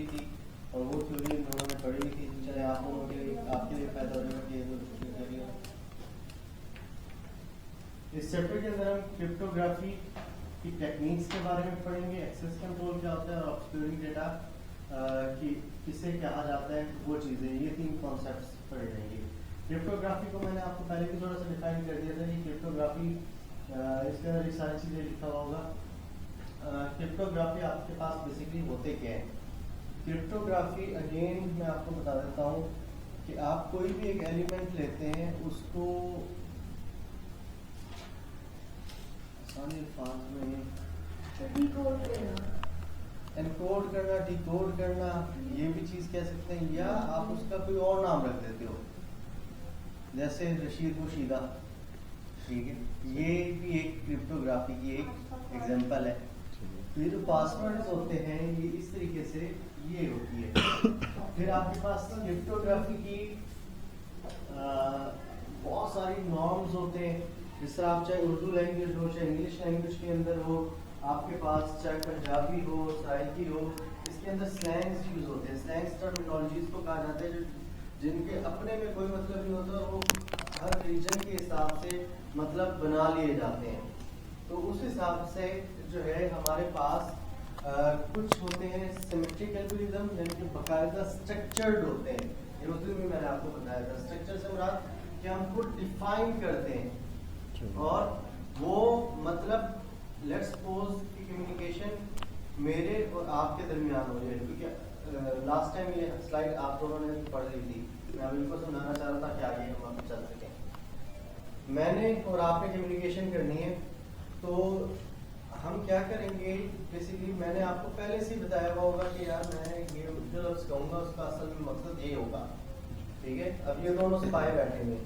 Theory थी और वो थ्योरी उन्होंने पढ़ी थी। चले आप लोगों के लिए, आपके लिए फायदा होगा कि ये थ्योरी हो। इस चैप्टर के अंदर हम क्रिप्टोग्राफी की टेक्निक्स के बारे में पढ़ेंगे, एक्सेस कंट्रोल क्या होता है और ऑब्सक्यूरिंग डेटा कि किसे कहा जाता है, वो चीज़ें, ये 3 कॉन्सेप्ट्स पढ़े जाएंगे। क्रिप्टोग्राफी को मैंने आपको पहले भी थोड़ा सा डिफाइन कर दिया था कि क्रिप्टोग्राफी, इसके अंदर ये सारी चीज़ें लिखा हुआ होगा। क्रिप्टोग्राफी आपके पास बेसिकली होते क्या है। क्रिप्टोग्राफी अगेन मैं आपको बता देता हूँ कि आप कोई भी एक एलिमेंट लेते हैं, उसको आसानी अल्फाज में एनकोड करना, डिकोड करना, ये भी चीज़ कह सकते हैं, या आप उसका कोई और नाम रख देते हो, जैसे रशीद मुशीदा, ठीक है, ये भी एक क्रिप्टोग्राफी की एक एग्जांपल है। ये जो पासवर्ड्स होते हैं ये इस तरीके से ये होती है। फिर आपके पास क्रिप्टोग्राफी की बहुत सारी नॉर्म्स होते हैं, जिस तरह आप चाहे उर्दू लैंग्वेज हो, चाहे इंग्लिश लैंग्वेज के अंदर हो, आपके पास चाहे पंजाबी हो, सराइकी हो, इसके अंदर स्लैंग्स यूज होते हैं। स्लैंग्स टर्मिनोलॉजीज को कहा जाता है जिनके अपने में कोई मतलब नहीं होता, वो हर रीजन के हिसाब से मतलब बना लिए जाते हैं। तो उस हिसाब से जो है हमारे पास कुछ होते हैं सिमेट्रिक एल्गोरिथम, यानी कि बाकायदा स्ट्रक्चर्ड होते हैं। ये उर्दू में मैंने आपको बताया था, स्ट्रक्चर से मुराद कि हम खुद डिफाइन करते हैं और वो मतलब लेट्स सपोज कि कम्युनिकेशन मेरे और आपके दरमियान हो जाए, क्योंकि लास्ट टाइम ये स्लाइड आप दोनों ने पढ़ ली थी, मैं अभी इनको समझाना चाह रहा था कि आगे हम आगे चल सकें। मैंने और आपने कम्युनिकेशन करनी है, तो हम क्या करेंगे, बेसिकली मैंने आपको पहले से ही बताया हुआ होगा कि यार मैं ये जो लफ्ज़ कहूँगा उसका असल में मकसद ये होगा, ठीक है। अब ये दोनों सिपाही बैठे हुए,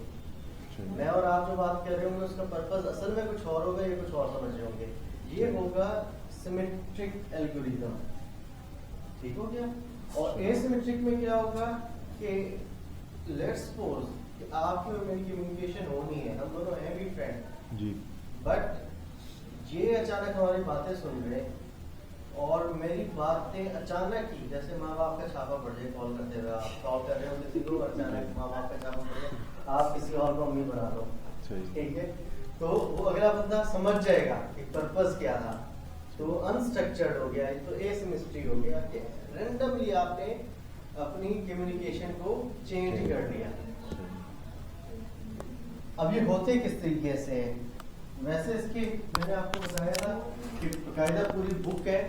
मैं और आप जो बात कर रहे होंगे उसका पर्पस असल में कुछ और होगा, ये कुछ और समझ रहे होंगे। ये होगा सिमेट्रिक एल्गोरिथम, ठीक हो गया। और एसिमेट्रिक में क्या होगा कि लेट्स सपोज कि आपकी और मेरी कम्युनिकेशन होनी है, हम दोनों हैं भी फ्रेंड जी, बट ये अचानक हमारी बातें सुन रहे और मेरी बातें अचानक ही, जैसे माँ बाप का छापा पड़ जाए, कॉल करते हुए आप कॉल कर रहे हो किसी को, अचानक माँ बाप का छापा पड़ जाए, आप किसी और को मम्मी बना दो, ठीक है, तो वो अगला बंदा समझ जाएगा कि पर्पस क्या था। तो अनस्ट्रक्चर्ड हो गया, तो एसिमेट्री हो गया कि रैंडमली आपने अपनी कम्युनिकेशन को चेंज कर दिया। अब ये होते किस तरीके से है, वैसे इसकी मैंने आपको बताया था कि बाकायदा पूरी बुक है।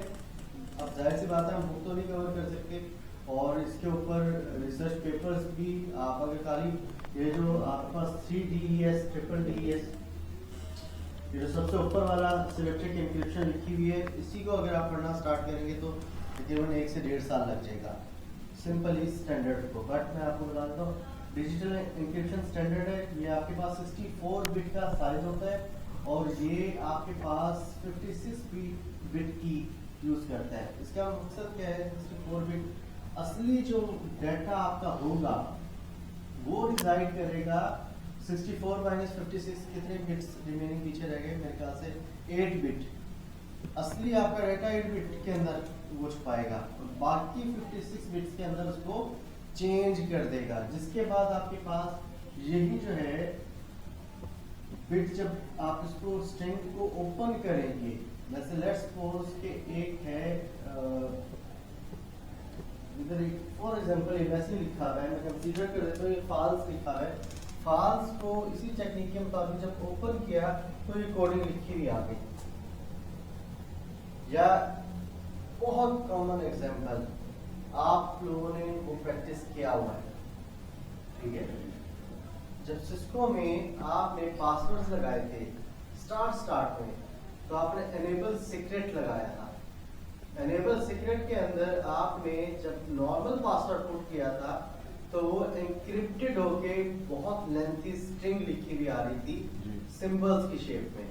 अब जाहिर सी बात है हम बुक तो नहीं कवर कर सकते, और इसके ऊपर रिसर्च पेपर्स भी आप अगर खाली ये जो आपके पास 3DES, ट्रिपल DES, ये जो सबसे ऊपर वाला सिमेट्रिक एन्क्रिप्शन लिखी हुई है, इसी को अगर आप पढ़ना स्टार्ट करेंगे तो तकरीबन 1 से 1.5 साल लग जाएगा सिंपल इस स्टैंडर्ड को। बट मैं आपको बता देता हूँ डिजिटल एन्क्रिप्शन स्टैंडर्ड है, ये आपके पास 64 बिट का साइज होता है और ये आपके पास 56 बिट की यूज करता है। इसका मकसद क्या है, 64 बिट असली जो डाटा आपका होगा वो डिसाइड करेगा 64 माइनस 56 कितने बिट्स रिमेनिंग पीछे रह गए, मेरे ख्याल से 8 बिट असली आपका डाटा 8 बिट के अंदर वो छुपाएगा और बाकी 56 बिट्स के अंदर उसको चेंज कर देगा, जिसके बाद आपके पास यही जो है बिट, जब आप इसको स्ट्रिंग को ओपन करेंगे, जैसे लेट्स सपोज के एक है इधर फॉर एग्जांपल वैसे लिखा हुआ है, मैं कंसीडर कर देता हूँ ये फॉल्स लिखा है, फॉल्स को इसी टेक्निक के मुताबिक जब ओपन किया तो ये कोडिंग लिखी हुई आ गई। या बहुत कॉमन एग्जांपल आप लोगों ने वो प्रैक्टिस किया हुआ है, ठीक है, जब सिस्को में आपने पासवर्ड्स लगाए थे स्टार्ट में, तो आपने एनेबल सीक्रेट लगाया था। एनेबल सीक्रेट के अंदर आपने जब नॉर्मल पासवर्ड पुट किया था तो वो एनक्रिप्टेड होके बहुत लेंथी स्ट्रिंग लिखी हुई आ रही थी सिंबल्स की शेप में,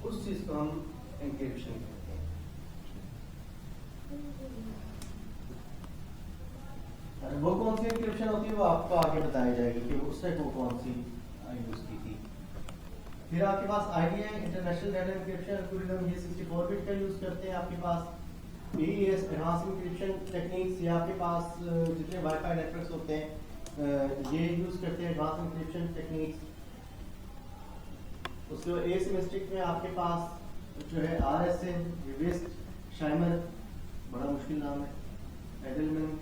उस चीज को हम एनक्रिप्शन कहते हैं। वो कौन सी एनक्रिप्शन होती है वो आपको आगे बताई जाएगी कि उससे वो कौन सी यूज की थी। फिर आपके पास IDEA international data encryption algorithm, ये 64 बिट का यूज करते हैं आपके पास। AES एडवांस इंक्रिप्शन टेक्निक्स, ये आपके पास जितने वाईफाई नेटवर्क्स होते हैं ये यूज़ करते हैं एडवांस इंक्रिप्शन टेक्निक्स। उसके बाद एसिमेट्रिक में आपके पास जो है RSA, रिवेस्ट, शाइमर, बड़ा मुश्किल नाम है, एडलमैन,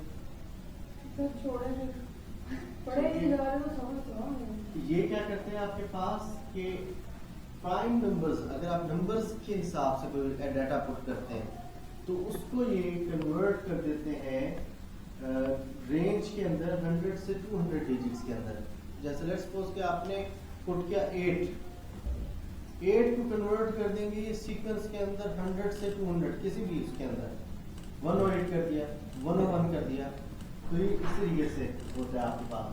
ये क्या करते हैं आपके पास कि प्राइम नंबर्स, अगर आप नंबर्स के हिसाब से कोई डाटा पुट करते हैं तो उसको ये कन्वर्ट कर देते हैं रेंज के अंदर 100 से 200 डिजिट्स के अंदर। जैसे लेट्स सपोज कि आपने पुट किया 8 को कन्वर्ट कर देंगे ये सीक्वेंस के अंदर 100 से 200 किसी भी उसके अंदर 108 कर दिया, 101 कर दिया, तो ये इस तरीके से होता है आपके पास।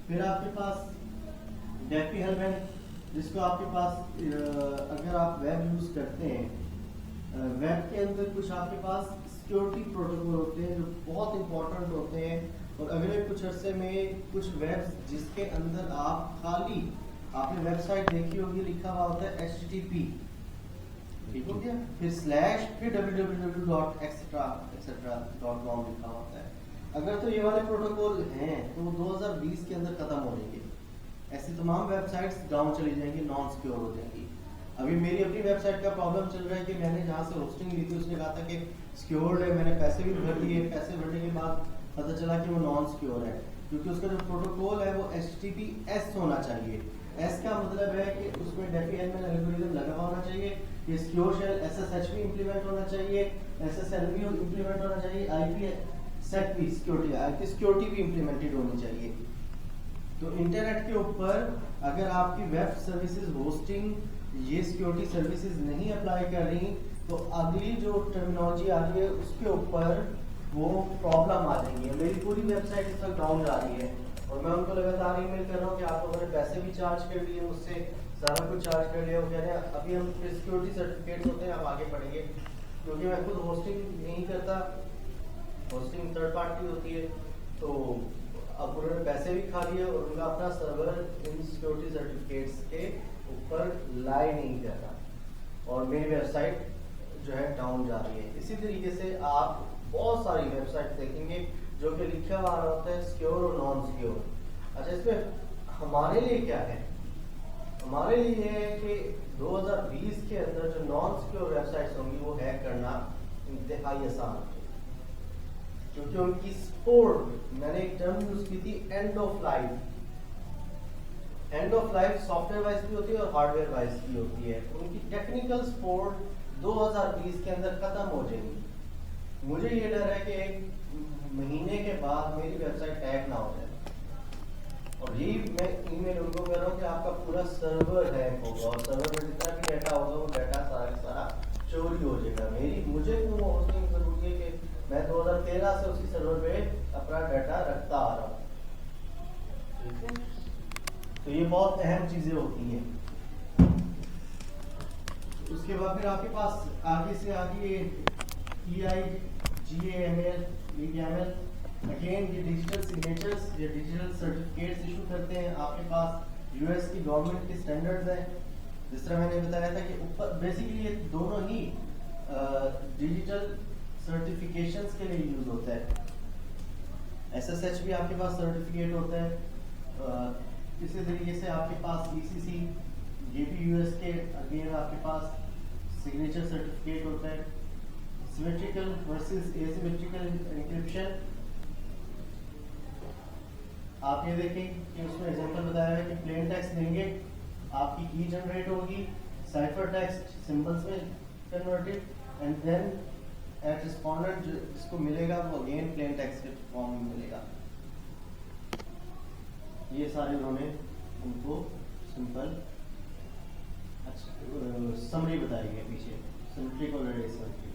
फिर आपके पास डेफी हेलमेन, जिसको आपके पास अगर आप वेब यूज़ करते हैं, वेब के अंदर कुछ आपके पास सिक्योरिटी प्रोटोकॉल होते हैं जो बहुत इंपॉर्टेंट होते हैं, और अगले कुछ अरसे में कुछ वेब्स जिसके अंदर आप खाली, आपने वेबसाइट देखी होगी लिखा हुआ होता है HTTP, ठीक हो गया, फिर स्लैश, फिर www etc.com लिखा होता है। अगर तो ये वाले प्रोटोकॉल हैं तो 2020 के अंदर खत्म हो जाएंगे, ऐसी तमाम वेबसाइट्स डाउन चली जाएंगी, नॉन सिक्योर हो जाएंगी। अभी मेरी अपनी वेबसाइट का प्रॉब्लम चल रहा है कि मैंने जहाँ से होस्टिंग ली थी उसने कहा था कि सिक्योर्ड है, मैंने पैसे भी भर दिए, पैसे भरने के बाद पता चला कि वो नॉन सिक्योर है, क्योंकि उसका जो प्रोटोकॉल है वो HTTPS होना चाहिए। एस का मतलब है कि उसमें डेफी हेलमेन एल्गोरिथम लगा हुआ होना चाहिए, ये सिक्योर शेल SSH भी इंप्लीमेंट होना चाहिए, SSL भी इंप्लीमेंट होना चाहिए, IP सेट भी सिक्योरिटी भी इंप्लीमेंटेड होनी चाहिए। तो इंटरनेट के ऊपर अगर आपकी वेब सर्विसेज होस्टिंग ये सिक्योरिटी सर्विसेज नहीं अप्लाई कर रही तो अगली जो टर्मिनोलॉजी आ रही है उसके ऊपर वो प्रॉब्लम आ जाएंगी। मेरी पूरी वेबसाइट इस वक्त डाउन जा रही है और मैं उनको लगातार ईमेल कर रहा हूँ कि आप लोगों ने पैसे भी चार्ज कर लिए मुझसे, सारा कुछ चार्ज कर लिया, वो कह रहे हैं अभी हम सिक्योरिटी सर्टिफिकेट्स होते हैं, आप आगे पढ़ेंगे, क्योंकि मैं खुद होस्टिंग नहीं करता, होस्टिंग थर्ड पार्टी होती है, तो अब उन्होंने पैसे भी खा लिए और उनका अपना सर्वर इन सिक्योरिटी सर्टिफिकेट्स के ऊपर लाई नहीं कर रहा और मेरी वेबसाइट जो है डाउन जा रही है। इसी तरीके से आप बहुत सारी वेबसाइट देखेंगे जो कि लिखा हुआ होता है सिक्योर और नॉन सिक्योर। अच्छा, इसमें हमारे लिए क्या है? हमारे लिए है कि 2020 के अंदर जो नॉन सिक्योर वेबसाइट्स होंगी वो हैक करना इंतहाई आसान है, क्योंकि उनकी सपोर्ट, मैंने एक टर्म यूज की थी end of life. End of life software wise की होती है और हार्डवेयर वाइज की होती है। उनकी टेक्निकल सपोर्ट 2020 के अंदर खत्म हो जाएगी। मुझे ये डर है कि एक महीने के बाद मेरी वेबसाइट हैक ना हो जाए, और यही मैं ईमेल उनको कह रहा हूँ कि आपका पूरा सर्वर हैक होगा और सर्वर में जितना भी डाटा होगा वो डाटा सारा का सारा चोरी हो जाएगा। मुझे क्यों होस्टिंग जरूरी है कि मैं 2013 से उसी सर्वर पे अपना डाटा रखता आ रहा हूँ। तो ये बहुत अहम चीजें होती हैं। उसके बाद फिर आपके पास आगे से आगे EIGAML, अगेन ये डिजिटल सिग्नेचर्स या डिजिटल सर्टिफिकेट्स इशू करते हैं। आपके पास US की गवर्नमेंट के स्टैंडर्ड्स हैं, जिस तरह मैंने बताया था कि ऊपर बेसिकली ये दोनों ही डिजिटल सर्टिफिकेशंस के लिए यूज होता है। SSH भी आपके पास सर्टिफिकेट होता है। इसी तरीके से आपके पास ECC, ये भी US के अगेन आपके पास सिग्नेचर सर्टिफिकेट होता है। सिमेट्रिकल वर्सेस एसिमेट्रिकल एन्क्रिप्शन, आप ये देखें कि उसमें एग्जांपल बताया है कि प्लेन टेक्स्ट देंगे, आपकी की जनरेट होगी, साइफर टेक्स्ट सिंबल्स में converted, and then at respondent जिसको मिलेगा वो अगेन प्लेन टेक्स्ट के फॉर्म में मिलेगा। ये सारे उन्होंने उनको सिंपल समरी बताई है पीछे, सिमेट्रिक और एसिमेट्रिकल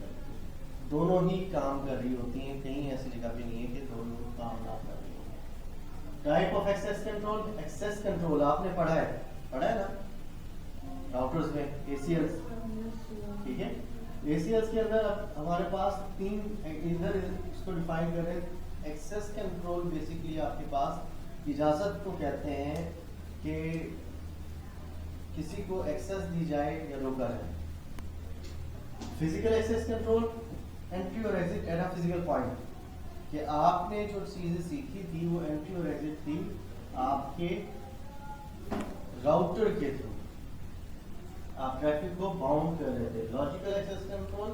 दोनों ही काम कर रही होती हैं, कहीं ऐसी जगह पे नहीं है कि दोनों काम ना कर रही हो। टाइप ऑफ एक्सेस कंट्रोल आपने पढ़ा है ना राउटर्स में, ACLs, ठीक है। ACLs के अंदर हमारे पास तीन इधर इसको डिफाइन कर रहे हैं। एक्सेस कंट्रोल बेसिकली आपके पास इजाजत को कहते हैं कि किसी को एक्सेस दी जाए या रोका जाए। फिजिकल एक्सेस कंट्रोल एंट्री और exit at a physical point, कि आपने जो चीजें सीखी थी वो एंट्री और एग्जिट थी आपके राउटर के थ्रू, आप ट्रैफिक को बाउंड कर रहे थे। लॉजिकल एक्सेस कंट्रोल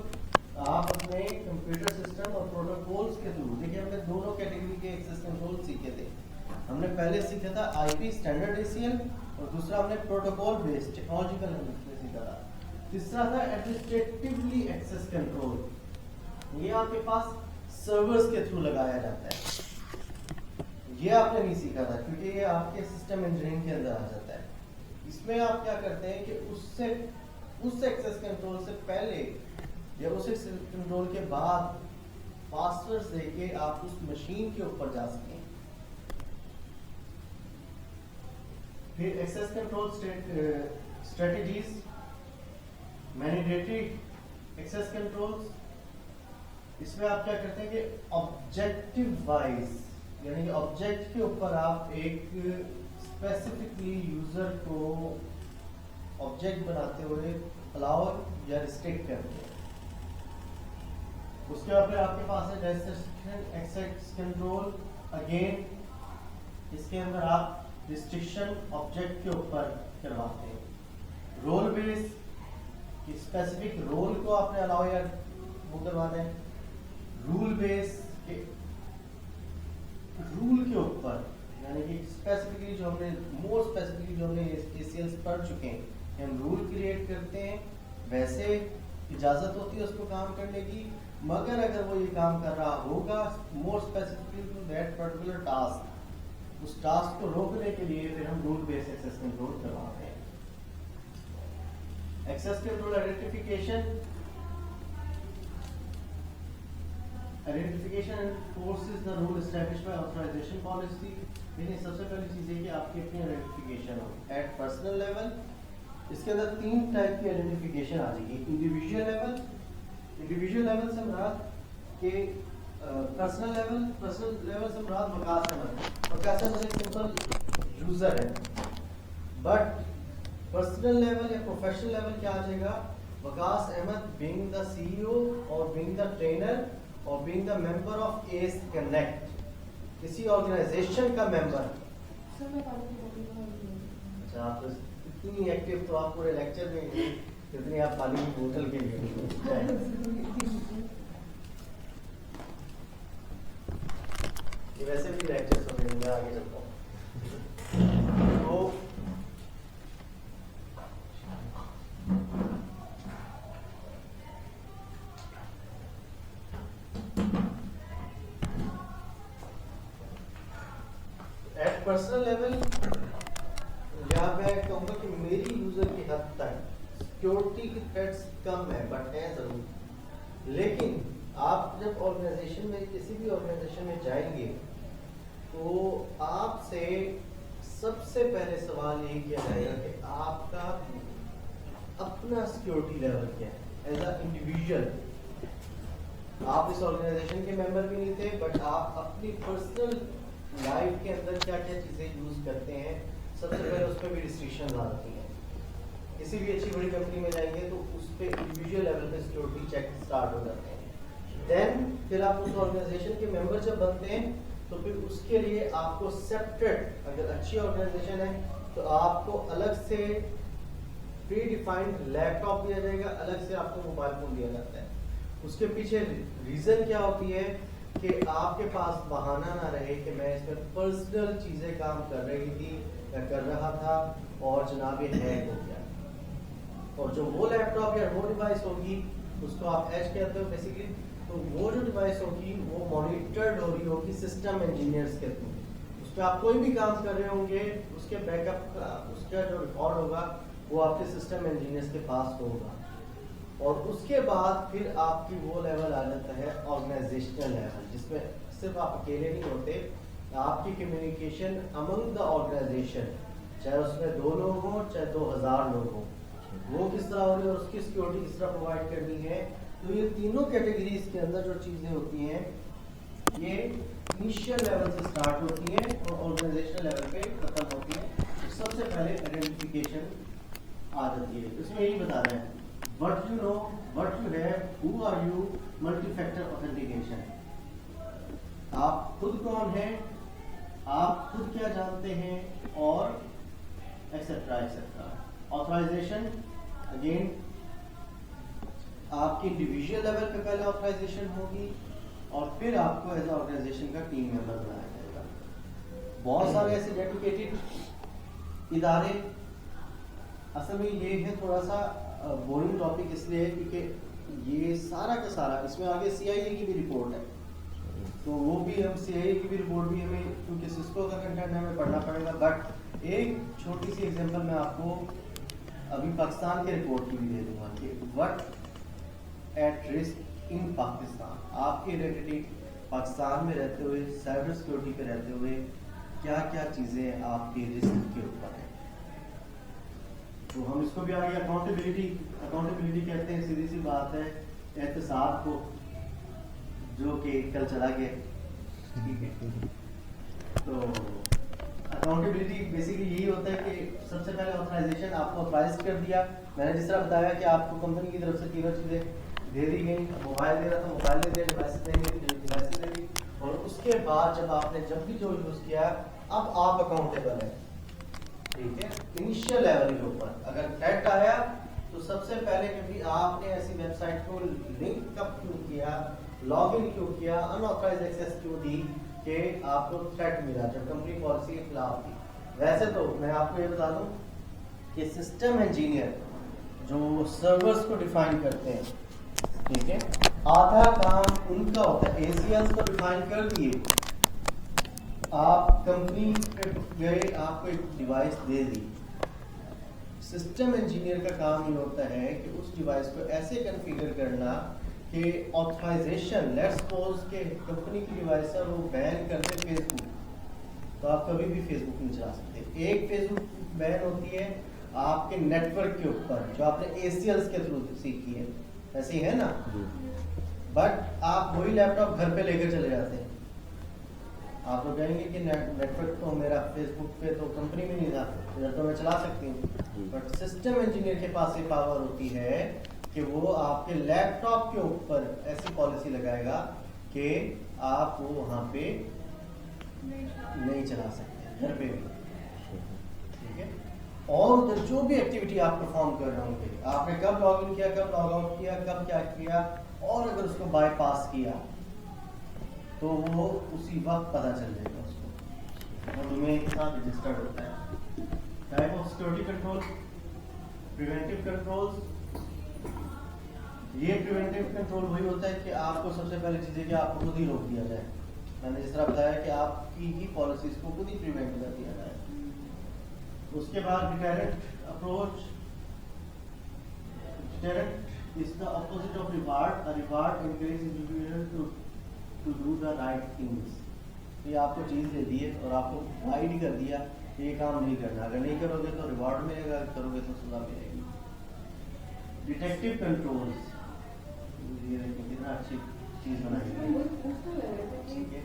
आप अपने कंप्यूटर सिस्टम और प्रोटोकॉल्स के थ्रू, देखिए हमने दोनों कैटेगरी के एक्सेस कंट्रोल सीखे थे। हमने पहले सीखा था आईपी स्टैंडर्ड एसीएल और दूसरा हमने प्रोटोकॉल बेस्ड टेक्नोलॉजिकल सीखा था। तीसरा था एडमिनिस्ट्रेटिवली एक्सेस कंट्रोल, ये आपके पास सर्वर्स के थ्रू लगाया जाता है। ये आपने नहीं सीखा था क्योंकि ये आपके सिस्टम इंजीनियरिंग के अंदर आ जाता है। इसमें आप क्या करते हैं कि उस एक्सेस कंट्रोल से पहले या उस एक्सेस कंट्रोल के बाद पासवर्ड्स देके आप उस मशीन के ऊपर जा सकें। फिर access control strategies, mandatory access controls, इसमें आप क्या करते हैं कि ऑब्जेक्टिव वाइज, यानी कि ऑब्जेक्ट के ऊपर आप एक स्पेसिफिकली यूजर को ऑब्जेक्ट बनाते हुए अलाउ या रिस्ट्रिक्ट करते हैं। उसके बाद फिर आपके पास है रेस्ट्रिक्शन एक्सेस कंट्रोल, अगेन इसके अंदर आप रिस्ट्रिक्शन ऑब्जेक्ट के ऊपर करवाते हैं। रोल बेस, कि स्पेसिफिक रोल को आपने अलाउ या वो करवा दें। रूल बेस के रूल के ऊपर, यानी कि स्पेसिफिकली जो हमने एसीएल्स पढ़ चुके हैं, हम रूल क्रिएट करते हैं, वैसे इजाजत होती है उसको काम करने की, मगर अगर वो ये काम कर रहा होगा more specifically to that particular task, उस टास्क को रोकने के लिए फिर हम रूल बेस्ड एक्सेस कंट्रोल करवाते हैं। Access control identification enforces the rule established by authorization policy। यानी सबसे पहली चीज है कि आपकी अपनी आइडेंटिफिकेशन हो एट पर्सनल लेवल। इसके अंदर 3 टाइप की आइडेंटिफिकेशन आ जाएगी। इंडिविजुअल लेवल से मुराद कि पर्सनल लेवल से मुराद वकास अहमद एक सिंपल यूजर है, बट पर्सनल लेवल या प्रोफेशनल लेवल क्या आ जाएगा, Waqas Ahmed being the CEO और बीइंग द ट्रेनर और being the member of S Connect, किसी ऑर्गेनाइजेशन का मेंबर। अच्छा, आप इतनी एक्टिव तो आप पूरे लेक्चर में कितनी आप पानी की बोतल के लिए ये वैसे भी लेक्चर सुन रहे हैं, आगे चलता हूँ। तो पर्सनल लेवल यहाँ मैं कहूँगा कि मेरी यूजर की हद तक सिक्योरिटी की थ्रेट्स कम है, बट है जरूर। लेकिन आप जब ऑर्गेनाइजेशन में, किसी भी ऑर्गेनाइजेशन में जाएंगे तो आपसे सबसे पहले सवाल यही किया जाएगा कि आपका अपना सिक्योरिटी लेवल क्या है एज अ इंडिविजुअल। आप इस ऑर्गेनाइजेशन के मेंबर भी नहीं थे, बट आप अपनी पर्सनल लाइफ के अंदर क्या क्या चीजें यूज करते हैं, सबसे पहले उस पर भी रिस्ट्रिक्शंस आ जाती हैं। किसी भी अच्छी बड़ी कंपनी में जाएंगे तो उस पर इंडिविजुअल लेवल पे सिक्योरिटी चेक स्टार्ट हो जाते हैं। देन फिर आप उस ऑर्गेनाइजेशन के मेंबर जब बनते हैं तो फिर उसके लिए आपको सेपरेट, अगर अच्छी ऑर्गेनाइजेशन है तो आपको अलग से प्री डिफाइंड लैपटॉप दिया जाएगा, अलग से आपको मोबाइल फोन दिया जाता है। उसके पीछे रीजन क्या होती है कि आपके पास बहाना ना रहे कि मैं इसमें पर्सनल चीजें काम कर रही थी या कर रहा था और जनाब ये हैक हो गया। और जो वो लैपटॉप या वो डिवाइस होगी उसको आप एज कहते हो बेसिकली, तो वो जो डिवाइस होगी वो मॉनिटर्ड हो रही होगी सिस्टम इंजीनियर्स के थ्रू। उस पर आप कोई भी काम कर रहे होंगे, उसके बैकअप का उसका जो रिकॉर्ड होगा वो आपके सिस्टम इंजीनियर्स के पास होगा। और उसके बाद फिर आपकी वो लेवल आ जाता है ऑर्गेनाइजेशनल लेवल, जिसमें सिर्फ आप अकेले नहीं होते, आपकी कम्युनिकेशन अमंग द ऑर्गेनाइजेशन, चाहे उसमें 2 लोग हों चाहे 2000 लोग हों, वो किस तरह हो रही है और उसकी सिक्योरिटी किस तरह प्रोवाइड करनी है। तो ये तीनों कैटेगरीज के अंदर जो चीज़ें होती हैं ये इनिशियल लेवल से स्टार्ट होती हैं और ऑर्गेनाइजेशनल लेवल पे खत्म होती हैं। तो सबसे पहले आइडेंटिफिकेशन आ जाती है। इसमें यही बता रहे हैं what you know what you have, who are you, multi factor authentication, आप खुद कौन हैं, आप खुद क्या जानते हैं, और एक्सेट्रा एक्सेट्रा। ऑथराइजेशन अगेन आपकी इंडिविजुअल लेवल पे पहले ऑथराइजेशन होगी और फिर आपको एज ऑर्गेनाइजेशन का टीम मेंबर बनाया जाएगा। बहुत सारे ऐसे डेडिकेटेड इदारे, असल में ये है थोड़ा सा बोरिंग टॉपिक इसलिए है क्योंकि ये सारा का सारा इसमें आगे CIA की भी रिपोर्ट है, तो वो भी हम CIA की भी रिपोर्ट भी हमें, क्योंकि सिस्को का कंटेंट हमें पढ़ना पड़ेगा। बट एक छोटी सी एग्जांपल मैं आपको अभी पाकिस्तान के रिपोर्ट की भी दे दूंगा कि what at risk in Pakistan, आपकी आइडेंटिटी पाकिस्तान में रहते हुए, साइबर सिक्योरिटी पे रहते हुए क्या क्या चीज़ें आपके रिस्क के ऊपर है। तो हम इसको भी आगे अकाउंटेबिलिटी कहते हैं। सीधी सी बात है, एहतसाब को, जो कि कल चला गया, ठीक है। तो अकाउंटेबिलिटी बेसिकली यही होता है कि सबसे पहले ऑथराइजेशन आपको ऑथराइज कर दिया, मैंने जिस तरह बताया कि आपको कंपनी की तरफ से तीनों चीज़ें दे दी गई, मोबाइल दे रहा था मोबाइल दे दिया, डिवाइस देंगे डिवाइस दे दी, और उसके बाद जब आपने जब भी जो यूज़ किया अब आप अकाउंटेबल हैं, ठीक है। इनिशियल लेवल के ऊपर अगर थ्रेट आया तो सबसे पहले, क्योंकि आपने ऐसी वेबसाइट को लिंक कब क्यों किया, लॉगिन क्यों किया, अनऑथराइज्ड एक्सेस क्यों दी, कि आपको थ्रेट मिला जब कंपनी पॉलिसी के खिलाफ थी। वैसे तो मैं आपको ये बता दूं कि सिस्टम इंजीनियर जो सर्वर्स को डिफाइन करते हैं, ठीक है, आधा काम उनका होता है। ACLs को डिफाइन कर दिए, आप कंपनी पे गए, आपको एक डिवाइस दे दी, सिस्टम इंजीनियर का काम ये होता है कि उस डिवाइस को ऐसे कॉन्फ़िगर करना कि ऑथराइजेशन, लेट्स सपोज के कंपनी की डिवाइस है, वो बैन कर दे फेसबुक, तो आप कभी भी फेसबुक नहीं चला सकते। एक फेसबुक बैन होती है आपके नेटवर्क के ऊपर, जो आपने ACLs के थ्रू सीखी है, ऐसे ही है ना। बट आप वही लैपटॉप घर पे लेकर चले जाते हैं, आप तो कहेंगे कि नेटवर्क तो मेरा फेसबुक पे तो कंपनी में नहीं था, इधर तो मैं चला सकती हूँ। बट सिस्टम इंजीनियर के पास ये पावर होती है कि वो आपके लैपटॉप के ऊपर ऐसी पॉलिसी लगाएगा कि आप वो वहाँ पे नहीं चला सकते, घर पे भी, ठीक है। और उधर जो भी एक्टिविटी आप परफॉर्म कर रहे होंगे, आपने कब लॉग इन किया, कब लॉग आउट किया, कब क्या किया, और अगर उसको बाईपास किया तो वो उसी वक्त पता चल जाएगा उसको, और तुम्हें एक साथ रजिस्टर्ड होता है। Type of security control, preventive controls. ये प्रिवेंटिव कंट्रोल वही होता है कि आपको सबसे पहले चीज़ है कि आपको खुद ही रोक दिया जाए। मैंने जिस तरह बताया कि आपकी ही पॉलिसीज को खुद ही प्रिवेंट कर दिया जाए। उसके बाद deterrent approach. Deterrent is the opposite of reward. A reward encourage individual to do the right things. ये आपको चीज़ दे दी है और आपको गाइड कर दिया कि ये काम नहीं करना, अगर नहीं करोगे तो रिवार्ड मिलेगा, करोगे तो सजा मिलेगी। डिटेक्टिव कंट्रोल्स, ये देखिए कितना अच्छी चीज़ बनाई है, ठीक है।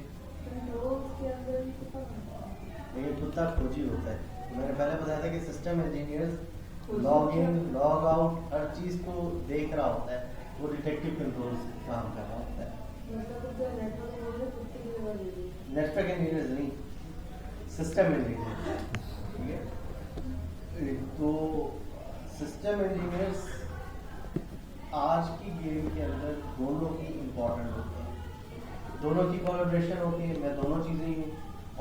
ये कुत्ता खोजी होता है। तो मैंने पहले बताया था कि system engineers log in log out हर चीज़ को देख रहा होता है, वो डिटेक्टिव कंट्रोल्स काम कर रहा होता है। नेटवर्क इंजीनियर्स नहीं, सिस्टम इंजीनियर, ठीक है। तो सिस्टम इंजीनियर्स आज की गेम के अंदर दोनों ही इम्पोर्टेंट होते हैं, दोनों की कोलैबोरेशन होती है। मैं दोनों चीज़ें ही हूँ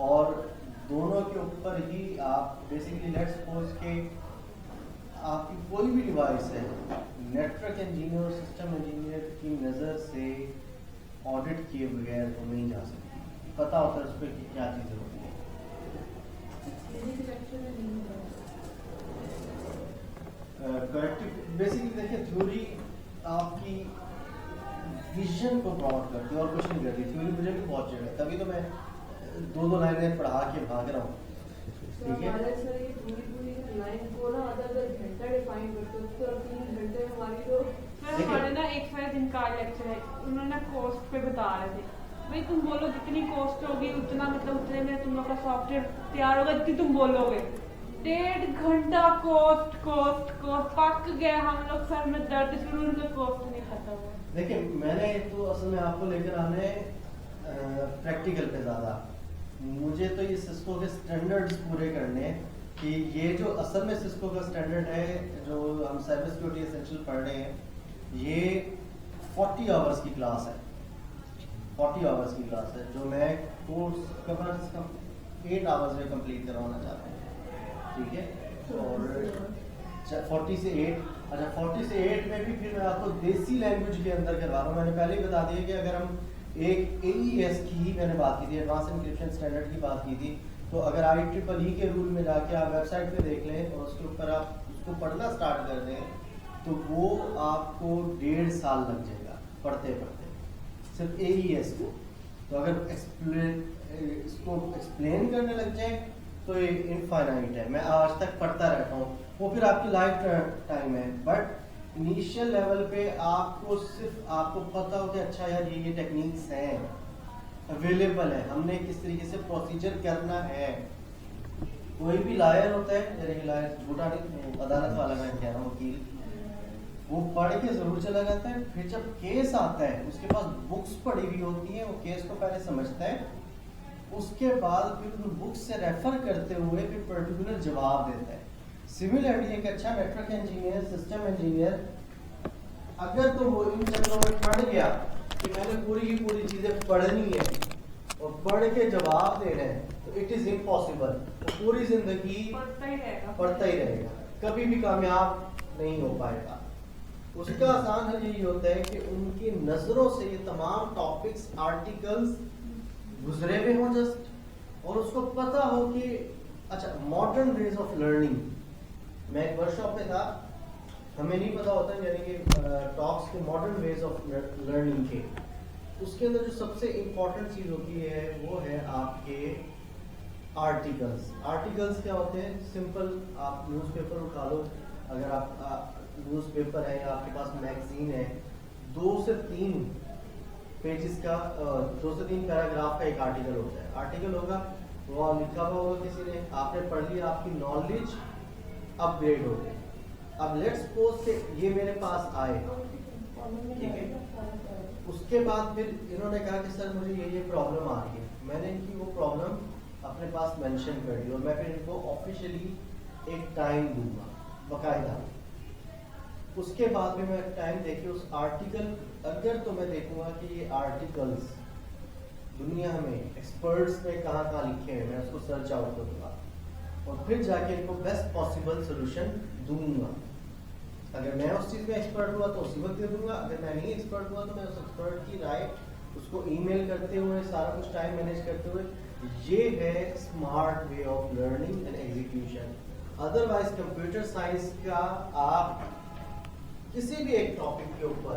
और दोनों के ऊपर ही आप बेसिकली लेट्स सपोज के आपकी कोई भी डिवाइस है, नेटवर्क इंजीनियर और सिस्टम इंजीनियर की नज़र से ऑडिट किए बगैर तो नहीं जा सकती, पता होता है उस पर कि क्या चीज़ें होती हैं। करेक्टिव बेसिकली देखिए, थ्योरी आपकी विजन को प्रमोट करती है और कुछ नहीं करती। थ्योरी मुझे भी बहुत जगह है, तभी तो मैं 2-2 लाइनें पढ़ा के भाग रहा हूँ, ठीक है। हमारे ना एक सारे दिन का लेक्चर है, उन्होंने कॉस्ट पे बता रहे थे, भाई तुम बोलो जितनी कॉस्ट होगी उतना, मतलब उतने में तुम लोग का सॉफ्टवेयर तैयार होगा जितनी तुम बोलोगे। 1.5 घंटा कोस्ट कोस्ट कोस्ट पक गया, हम लोग सर में दर्द शुरू, उनका कोस्ट नहीं खत्म हुआ। देखिए मैंने तो असल में आपको लेकर आने प्रैक्टिकल पे ज़्यादा, मुझे तो ये सिस्को के स्टैंडर्ड्स पूरे करने हैं कि ये जो असल में सिस्को का स्टैंडर्ड है जो हम साइबर सिक्योरिटी एसेंशियल पढ़ रहे हैं, ये 40 आवर्स की क्लास है, 40 आवर्स की क्लास है जो मैं कोर्स कम 8 आवर्स में कंप्लीट करवाना चाहता हूँ, ठीक है। और 40 से 8, अच्छा 40 से 8 में भी फिर मैं आपको देसी लैंग्वेज के अंदर करवा रहा हूँ। मैंने पहले ही बता दिया कि अगर हम एक AES की मैंने बात की थी, एडवांस एन्क्रिप्शन स्टैंडर्ड की बात की थी, तो अगर IEEE के रूल में जाके आप वेबसाइट पे देख लें और उसके ऊपर आप उसको पढ़ना स्टार्ट कर दें तो वो आपको 1.5 साल लग जाएगा पढ़ते पढ़ते, सिर्फ AES को। तो अगर इसको एक्सप्लेन करने लग जाए तो ये इनफाइनाइट है, मैं आज तक पढ़ता रहता हूँ, वो फिर आपकी लाइफ टाइम है। बट इनिशियल लेवल पे आपको सिर्फ आपको पता हो कि अच्छा यार ये टेक्निक्स हैं, अवेलेबल है, हमने किस तरीके से प्रोसीजर करना है। कोई भी लायर होता है, यानी लायर झूठा नहीं, अदालत वाला मैं कह रहा हूँ, वकील, वो पढ़ के जरूर चला जाता है, फिर जब केस आता है उसके पास बुक्स पढ़ी हुई होती हैं, वो केस को पहले समझता है, उसके बाद फिर उन बुक्स से रेफर करते हुए फिर पर्टिकुलर जवाब देता है। सिमिलरली एक अच्छा नेटवर्क इंजीनियर, सिस्टम इंजीनियर, अगर तो वो इन चक्रों में पढ़ गया कि मैंने पूरी की पूरी चीजें पढ़नी है और पढ़ के जवाब देना है, तो इट इज इम्पॉसिबल, वो पूरी जिंदगी पढ़ता ही रहेगा, कभी भी कामयाब नहीं हो पाएगा। उसका आसान हल यही होता है कि उनकी नजरों से ये तमाम टॉपिक्स, आर्टिकल्स गुजरे हुए हों जस्ट, और उसको पता हो कि अच्छा मॉडर्न वेज ऑफ लर्निंग। मैं एक वर्कशॉप में था, हमें नहीं पता होता यानी कि टॉक्स के मॉडर्न वेज ऑफ लर्निंग के, उसके अंदर जो सबसे इम्पोर्टेंट चीज़ होती है वो है आपके आर्टिकल्स। आर्टिकल्स क्या होते हैं? सिंपल, आप न्यूज़पेपर उठा लो, अगर आप न्यूज़पेपर है या आपके पास मैगजीन है, 2 से 3 पेजेस का 2 से 3 पैराग्राफ का एक आर्टिकल होता है। आर्टिकल होगा, वो लिखा हुआ होगा किसी ने, आपने पढ़ लिया, आपकी नॉलेज अपग्रेड हो गई। अब लेट्स सपोज कि ये मेरे पास आए, ठीक है, उसके बाद फिर इन्होंने कहा कि सर मुझे ये प्रॉब्लम आ रही है, मैंने इनकी वो प्रॉब्लम अपने पास मेंशन कर दी और मैं फिर इनको ऑफिशियली एक टाइम दूंगा बाकायदा। उसके बाद में मैं टाइम देके उस आर्टिकल, अगर तो मैं देखूंगा कि ये आर्टिकल्स दुनिया में एक्सपर्ट्स ने कहाँ कहाँ लिखे हैं, मैं उसको सर्च आउट करूँगा और फिर जाके इनको बेस्ट पॉसिबल सोल्यूशन दूंगा। अगर मैं उस चीज़ में एक्सपर्ट हुआ तो उसी वक्त दे दूंगा, अगर मैं नहीं एक्सपर्ट हुआ तो मैं उस एक्सपर्ट की राय उसको ईमेल करते हुए, सारा कुछ टाइम मैनेज करते हुए, ये है smart way of learning and execution. Otherwise computer science का आप किसी भी एक टॉपिक के ऊपर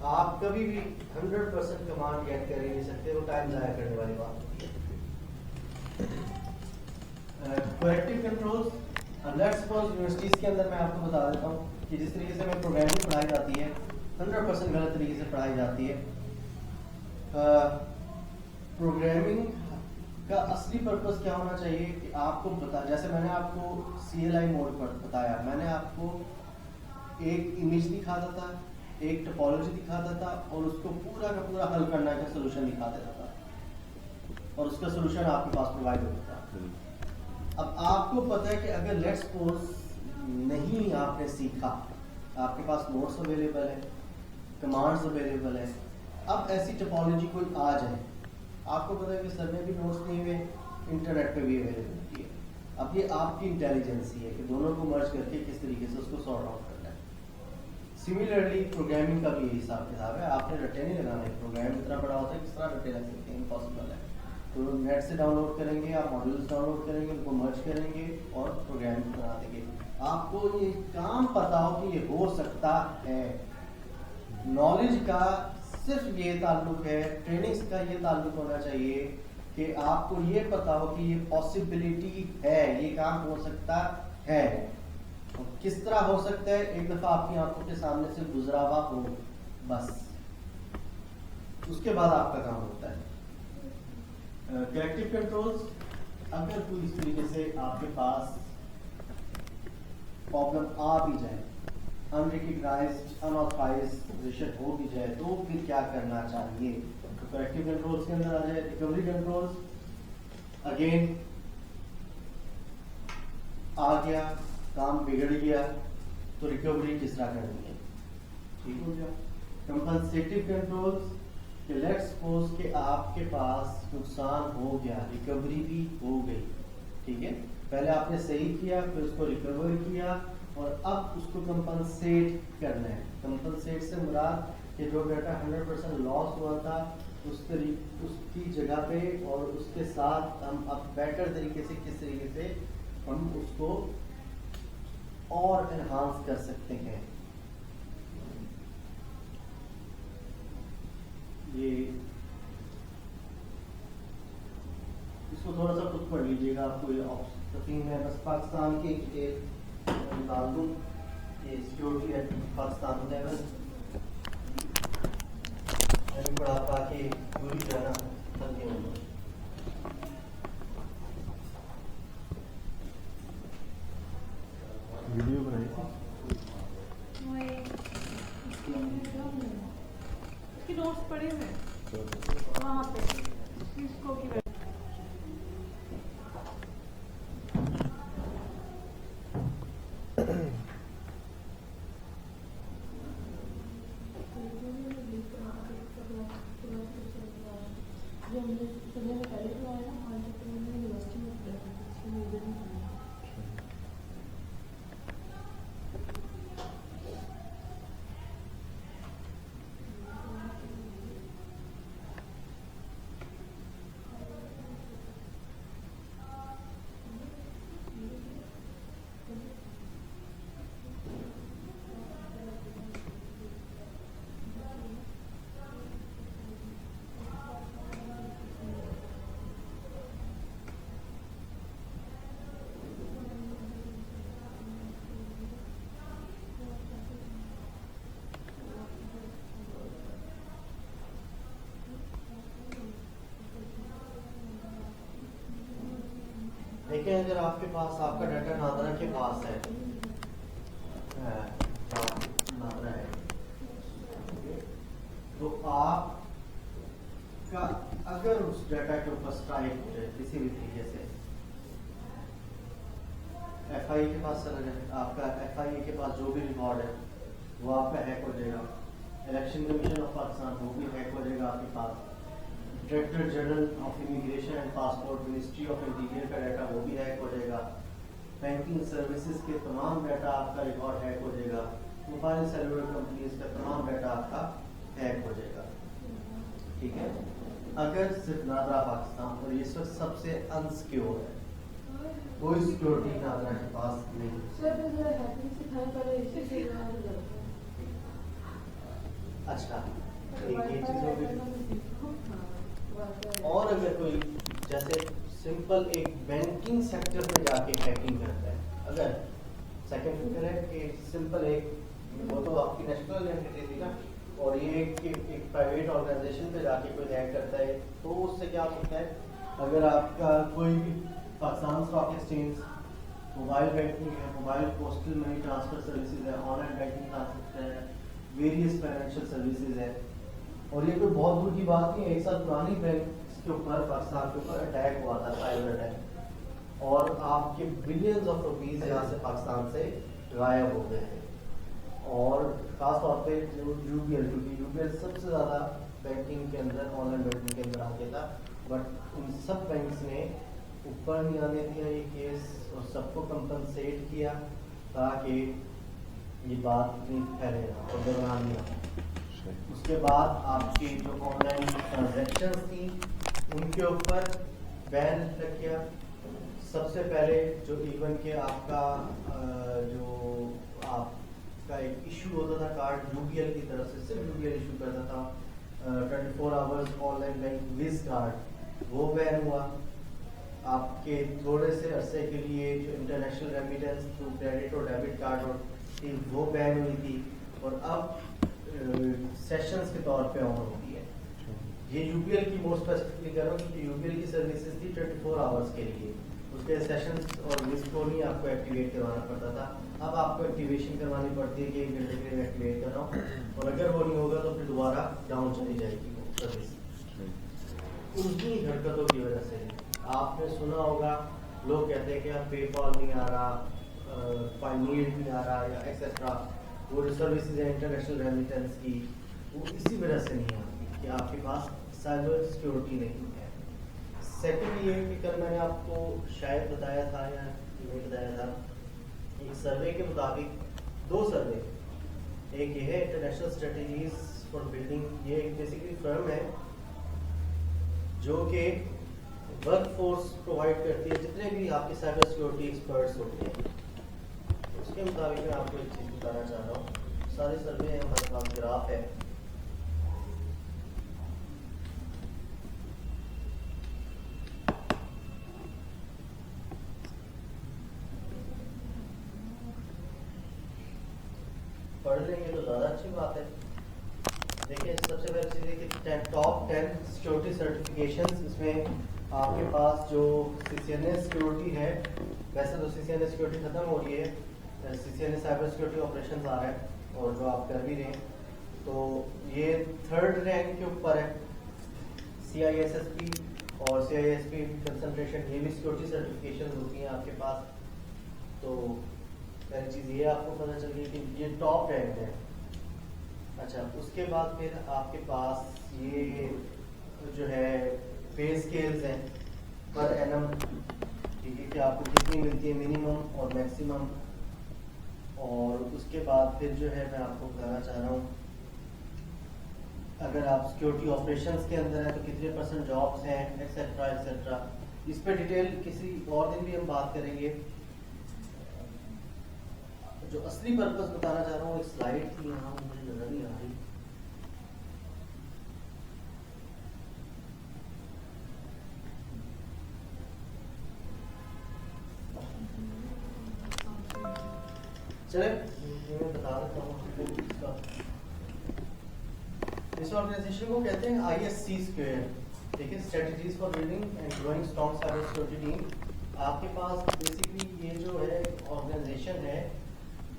आप कभी भी 100% कमांड गेट कर ही नहीं सकते, वो टाइम जाया करने वाली बात होती है। कोरेक्टिव कंट्रोल्स, लेट्स सपोज यूनिवर्सिटीज के अंदर मैं आपको बता देता हूँ कि जिस तरीके से हमें प्रोग्रामिंग पढ़ाई जाती है 100% गलत तरीके से पढ़ाई जाती है। प्रोग्रामिंग का असली पर्पस क्या होना चाहिए कि आपको बता, जैसे मैंने आपको CLI मोड पर बताया, मैंने आपको एक इमेज दिखाता था, एक टोपोलॉजी दिखाता था और उसको पूरा का पूरा हल करने का सोल्यूशन दिखा देता था और उसका सोल्यूशन आपके पास प्रोवाइड होता था। अब आपको पता है कि अगर लेट्स सपोज नहीं आपने सीखा, आपके पास नोट्स अवेलेबल है, कमांड्स अवेलेबल है, अब ऐसी टोपोलॉजी कोई आ जाए, आपको पता है कि सर में भी नोट्स नहीं हुए, इंटरनेट पे भी अवेलेबिलिटी है, अब ये आपकी इंटेलिजेंसी है कि दोनों को मर्ज करके किस तरीके से उसको सॉर्ट आउट करना है। सिमिलरली प्रोग्रामिंग का भी यही हिसाब किताब है, आपने रट्टे नहीं लगाने, प्रोग्राम इतना बड़ा होता है किस तरह रट्टे लग सकते हैं, इम्पॉसिबल है। तो नेट से डाउनलोड करेंगे, आप मॉड्यूल्स डाउनलोड करेंगे, उनको मर्ज करेंगे और प्रोग्राम बना देंगे। आपको ये काम पता हो कि ये हो सकता है। नॉलेज का सिर्फ ये ताल्लुक है, ट्रेनिंग्स का ये ताल्लुक होना चाहिए कि आपको ये पता हो कि ये पॉसिबिलिटी है, ये काम हो सकता है। और किस तरह हो सकता है, एक दफा आपकी आंखों के सामने से गुजरा हुआ हो, बस उसके बाद आपका काम होता है। करेक्टिव कंट्रोल्स, अगर कोई इस तरीके से आपके पास प्रॉब्लम आ भी जाए, अनरिकग्नाइज्ड अनऑथराइज्ड पोजीशन हो भी जाए, तो फिर क्या करना चाहिए? तो करेक्टिव कंट्रोल्स के अंदर आ जाए रिकवरी कंट्रोल्स। अगेन आ गया, काम बिगड़ गया, तो रिकवरी किस तरह करनी है? ठीक हो गया। कंपनसेटिव कंट्रोल्स कि लेट्स सपोज कि आपके पास नुकसान हो गया, रिकवरी भी हो गई, ठीक है, पहले आपने सही किया, फिर उसको रिकवर किया और अब उसको कंपनसेट करना है। कंपनसेट से मुराद कि जो डाटा 100% लॉस हुआ था उसकी जगह पे और उसके साथ हम अब बेटर तरीके से किस तरीके से हम उसको और एनहांस कर सकते हैं। ये इसको थोड़ा सा खुद पढ़ लीजिएगा, आपको ये ऑप्शन में बस पाकिस्तान की एक निकाल दूँ, ये सिक्योरिटी एक्ट पाकिस्तान लेवल पढ़ा पाके पूरी जाना बंदी होगा। वीडियो बनाई थी इसके नोट्स पड़े हुए हैं वहाँ पे इसको की जो हमने सुनने में पहले तो आया हमारे यूनिवर्सिटी में देखिए, अगर आपके पास आपका डाटा नादरा के पास है, नादरा है, तो आपका अगर उस डाटा के ऊपर स्ट्राइक हो जाए किसी भी तरीके से, एफआईए के पास चला जाए, आपका एफआईए के पास जो भी रिकॉर्ड है वो आपका हैक हो जाएगा, इलेक्शन कमीशन ऑफ पाकिस्तान वो भी हैक हो जाएगा आपके पास, director general of immigration and passport ministry of interior का डाटा वो भी हैक हो जाएगा, बैंकिंग सर्विसेज के तमाम डाटा आपका रिकॉर्ड हैक हो जाएगा, मोबाइल सेलुलर कंपनीज का तमाम डाटा आपका हैक हो जाएगा। ठीक है, अगर सिर्फ नादरा पाकिस्तान, और इस वक्त सबसे अनसिक्योर है, कोई सिक्योरिटी नादरा के पास नहीं। अच्छा, ये चीज़ों की और अगर कोई जैसे सिंपल एक बैंकिंग सेक्टर में जाके हैकिंग करता है, अगर सेकंड फिगर है कि सिंपल एक, वो तो आपकी नेशनल एंटिटी थी ना, और ये एक प्राइवेट ऑर्गेनाइजेशन पे जाके कोई हैक करता है, तो उससे क्या होता है, अगर आपका कोई भी Pakistan stock exchange, mobile banking है, mobile postal money transfer services है, ऑनलाइन बैंकिंग ट्रांसफर है, वेरियस फाइनेंशियल सर्विसेज है, और ये कोई बहुत दूर की बात नहीं है, एक साल पुरानी बैंक के ऊपर पाकिस्तान के ऊपर अटैक हुआ था, साइबर अटैक, और आपके बिलियंस ऑफ रुपीस यहाँ से पाकिस्तान से गायब हो गए हैं। और ख़ास तौर पे जो यूबीएल सबसे ज़्यादा बैंकिंग के अंदर, ऑनलाइन बैंकिंग के अंदर आ गया था, बट उन सब बैंक्स ने ऊपर नहीं आने दिया ये केस और सबको कंपनसेट किया ताकि ये बात इतनी फैले ना और दौरान नहीं आ। उसके बाद आपकी जो ऑनलाइन ट्रांजैक्शंस थी उनके ऊपर बैन लग गया। सबसे पहले जो इवन के आपका जो आपका एक इशू होता था कार्ड यूबीएल की तरफ से, सिर्फ यूबीएल इशू करता था 24 hours online bank with card, वो बैन हुआ। आपके थोड़े से अरसे के लिए जो इंटरनेशनल रेमिटेंस थ्रू क्रेडिट और डेबिट कार्ड और थी वो बैन हुई थी, और अब सेशंस के तौर पे ऑन होती है। ये यूपीएल की मोस्ट स्पेसिफिकली कर रहा हूँ क्योंकि यूपीएल की सर्विसेज थी 24 आवर्स के लिए, उसके सेशंस और मिस कॉल ही आपको एक्टिवेट करवाना पड़ता था। अब आपको एक्टिवेशन करवानी पड़ती है कि 1 घंटे के लिए एक्टिवेट कर रहा हूँ, और अगर वो नहीं होगा तो फिर दोबारा डाउन चली जाएगी वो सर्विस। उनकी हरकतों की वजह से आपने सुना होगा लोग कहते हैं कि अब पेपॉल नहीं आ रहा, पायनियर नहीं आ रहा या एक्सेट्रा, वो जो सर्विसेज है इंटरनेशनल रेमिटेंस की, वो इसी वजह से नहीं आती कि आपके पास साइबर सिक्योरिटी नहीं है। सेकेंड ये कि कल मैंने आपको शायद बताया था या नहीं बताया था, एक सर्वे के मुताबिक 2 सर्वे, एक ये है इंटरनेशनल स्ट्रेटजीज फॉर बिल्डिंग, ये एक बेसिकली फर्म है जो कि वर्कफोर्स प्रोवाइड करती है जितने भी आपके साइबर सिक्योरिटी एक्सपर्ट्स होते हैं। उसके मुताबिक मैं आपको एक चीज़ बताना चाह रहा हूँ, सारे सर्वे हैं, हमारे पास ग्राफ है। पढ़ लेंगे तो ज़्यादा अच्छी बात है। देखिए सबसे पहले चीज़ देखिए टॉप 10 सिक्योरिटी सर्टिफिकेशंस, इसमें आपके पास जो CCNA सिक्योरिटी है, वैसे तो CCNA सिक्योरिटी खत्म हो रही है, CCNA साइबर सिक्योरिटी ऑपरेशंस आ रहा है और जो आप कर भी रहे हैं, तो ये 3rd रैंक के ऊपर है। CISSP और CISP कंसंट्रेशन, ये भी सिक्योरिटी सर्टिफिकेशन होती हैं आपके पास। तो पहली चीज़ ये आपको पता चल गई कि ये टॉप रैंक है। अच्छा, उसके बाद फिर आपके पास ये जो है पे स्केल्स हैं पर एनम, ठीक है, कि आपको कितनी मिलती है मिनिमम और मैक्सिमम। और उसके बाद फिर जो है मैं आपको बताना चाह रहा हूँ, अगर आप सिक्योरिटी ऑपरेशंस के अंदर हैं तो कितने % जॉब्स हैं, एक्सेट्रा एक्सेट्रा। इस पर डिटेल किसी और दिन भी हम बात करेंगे। जो असली पर्पस बताना चाह रहा हूँ, एक स्लाइड थी यहाँ, मुझे नजर नहीं आ रही। चले मैं बता देता हूँ इसका। इस ऑर्गेनाइजेशन को कहते हैं ISC स्क्वायर, ठीक है, strategies for building and growing strong cyber security team. आपके पास बेसिकली ये जो है ऑर्गेनाइजेशन है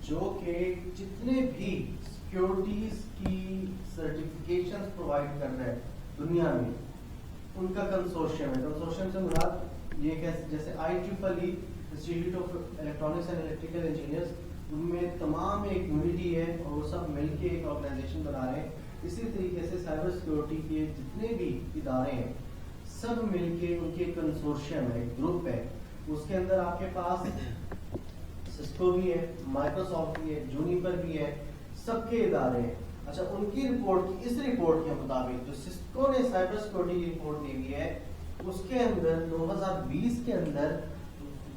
जो कि जितने भी सिक्योरिटीज की सर्टिफिकेशंस प्रोवाइड कर रहा है दुनिया में, उनका कंसोर्शियम है। कंसोर्शियम से मुराद ये जैसे IEEE institute of electronics and electrical engineers, उनमें तमाम एक यूनिटी है और वो सब मिलके एक ऑर्गेनाइजेशन बना रहे हैं। इसी तरीके से साइबर सिक्योरिटी के जितने भी इदारे हैं सब मिलके उनके कंसोर्शियम है, एक ग्रुप है। उसके अंदर आपके पास सिस्को भी है, माइक्रोसॉफ्ट भी है, जूनिपर भी है, सबके इदारे हैं। अच्छा, उनकी रिपोर्ट, इस रिपोर्ट के मुताबिक जो सिस्को ने साइबर सिक्योरिटी की रिपोर्ट दी हुई है, उसके अंदर 2020 के अंदर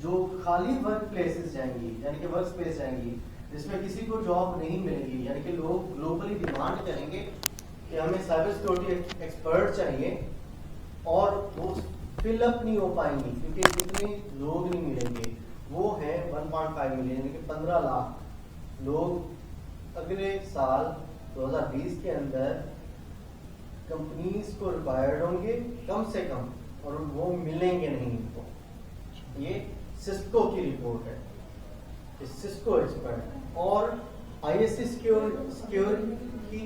जो खाली वर्क प्लेसेस जाएंगी, यानी कि वर्क स्पेस जाएंगी जिसमें किसी को जॉब नहीं मिलेगी, यानी कि लोग ग्लोबली डिमांड करेंगे कि हमें साइबर सिक्योरिटी एक्सपर्ट चाहिए, और वो फिलअप नहीं हो पाएंगी क्योंकि इतने लोग नहीं मिलेंगे। वो है 1.5 मिलियन, यानी कि 15 लाख लोग अगले साल 2020 के अंदर कंपनीज को रिक्वायर्ड होंगे कम से कम, और वो मिलेंगे नहीं इनको। ये सिस्को की रिपोर्ट है, सिस्को एक्सपर्ट। और ISC सिक्योर की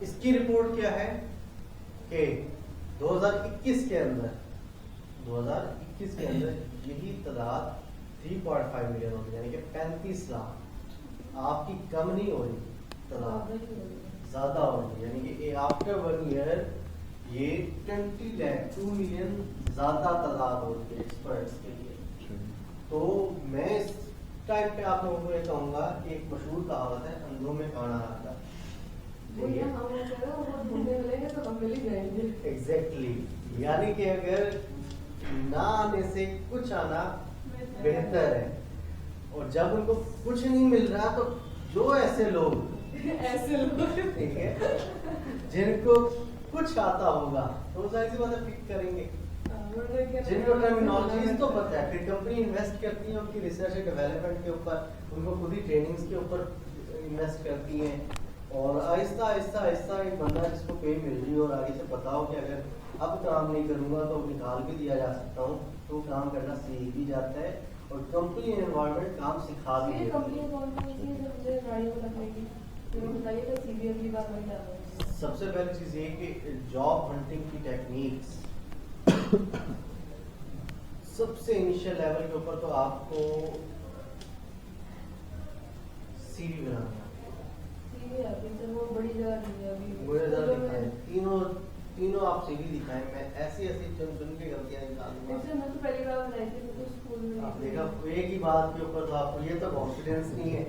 इसकी रिपोर्ट क्या है कि 2021 के अंदर यही तादाद 3.5 मिलियन होगी, यानी कि 35 लाख। आपकी कम नहीं हो रही, तादाद ज़्यादा हो रही है, यानी कि आफ्टर 1 ईयर ये 2 मिलियन ज़्यादा तादाद हो रही है एक्सपर्ट्स के लिए। तो मैं इस टाइम पे आप लोगों को ये कहूँगा कि एक मशहूर कहावत है, अंधों में काना आता। एग्जैक्टली, यानी कि अगर ना आने से कुछ आना बेहतर है। और जब उनको कुछ नहीं मिल रहा तो जो ऐसे लोग ठीक है जिनको कुछ आता होगा तो जाहिर सी बात है पिक करेंगे, जिनको टर्मिनोलॉजीज तो पता है। फिर कंपनी इन्वेस्ट करती है उनकी रिसर्च एंड डेवलपमेंट के ऊपर, उनको खुद ही ट्रेनिंग्स के ऊपर इन्वेस्ट करती हैं, और आहिस्ता आहिस्ता आहिस्ता एक बंदा जिसको पे मिल रही है और आगे से बताओ कि अगर अब काम नहीं करूँगा तो निकाल भी दिया जा सकता हूँ, तो काम करना सीख भी जाता है और कंपनी एनवायरनमेंट काम सिखा भी ये देती कंपनी है। कौन सी है जो मुझे गाड़ियों को रखने की तो बताइएगा सीबीएम की बात बता रहा हूँ। सबसे पहली चीज़ ये कि जॉब हंटिंग की टेक्निक्स सबसे इनिशियल लेवल के ऊपर तो आपको सीवी बनाना सीबी आती है वो बड़ी जगह नहीं है अभी मुझे तो ज़रा जो दिखाएं, मैं तीनों आप सीवी दिखाएं, मैं ऐसी ऐसी चुन चुन के गलतियां निकालूंगा। ऐसे मैं तो पहली बार बनाई थी तो स्कूल में आप देखा एक ही बात के ऊपर तो आपको ये तो कॉन्फिडेंस नहीं है।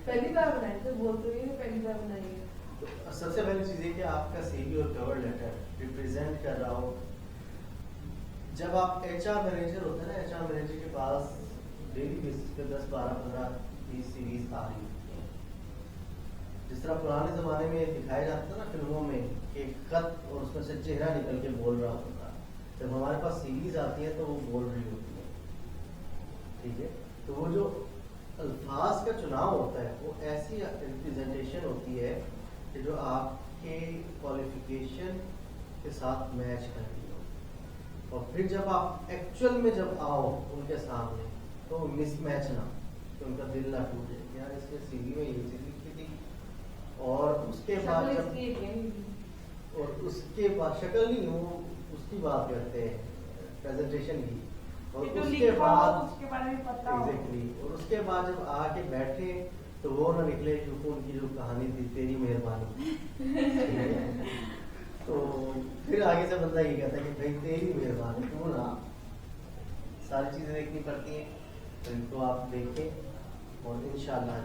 पहली बार बनाई थी बोल तो रही है पहली बार बनाई है। तो सबसे पहली चीज़ ये कि आपका सीवी और कवर लेटर रिप्रेजेंट कर रहा हो। जब आप एचआर मैनेजर होते हैं ना, एचआर मैनेजर के पास डेली बेसिस पे 10 12 15 20 सीरीज आ रही होती हैं। जिस तरह पुराने ज़माने में दिखाया जाता था ना फिल्मों में कि खत और उसमें से चेहरा निकल के बोल रहा होता था, जब हमारे पास सीरीज आती है तो वो बोल रही होती है। ठीक है, तो वो जो अल्फाज का चुनाव होता है वो ऐसी रिप्रेजेंटेशन होती है कि जो आपके क्वालिफिकेशन के साथ मैच करती हो, और फिर जब आप एक्चुअल में जब आओ उनके सामने तो मिसमैच ना, तो उनका दिल ना टूटे यार इसके सीवी में ये चीज़ लिखी थी, और उसके बाद शक्ल जब इसकी एक है नहीं। और उसके बाद शक्ल नहीं, वो उसकी बात करते हैं प्रेजेंटेशन की, और ये तो उसके लिखा हो बाद उसके बारे में पता हो। एग्जैक्टली, और उसके बाद जब आके बैठे तो वो ना निकले क्योंकि उनकी जो कहानी थी तेरी मेहरबानी। तो फिर आगे से बंदा ये कहता है कि भाई तेरी मेहरबानी, तू ना, सारी चीज़ें देखनी पड़ती हैं, तो इनको आप देखें और इंशाल्लाह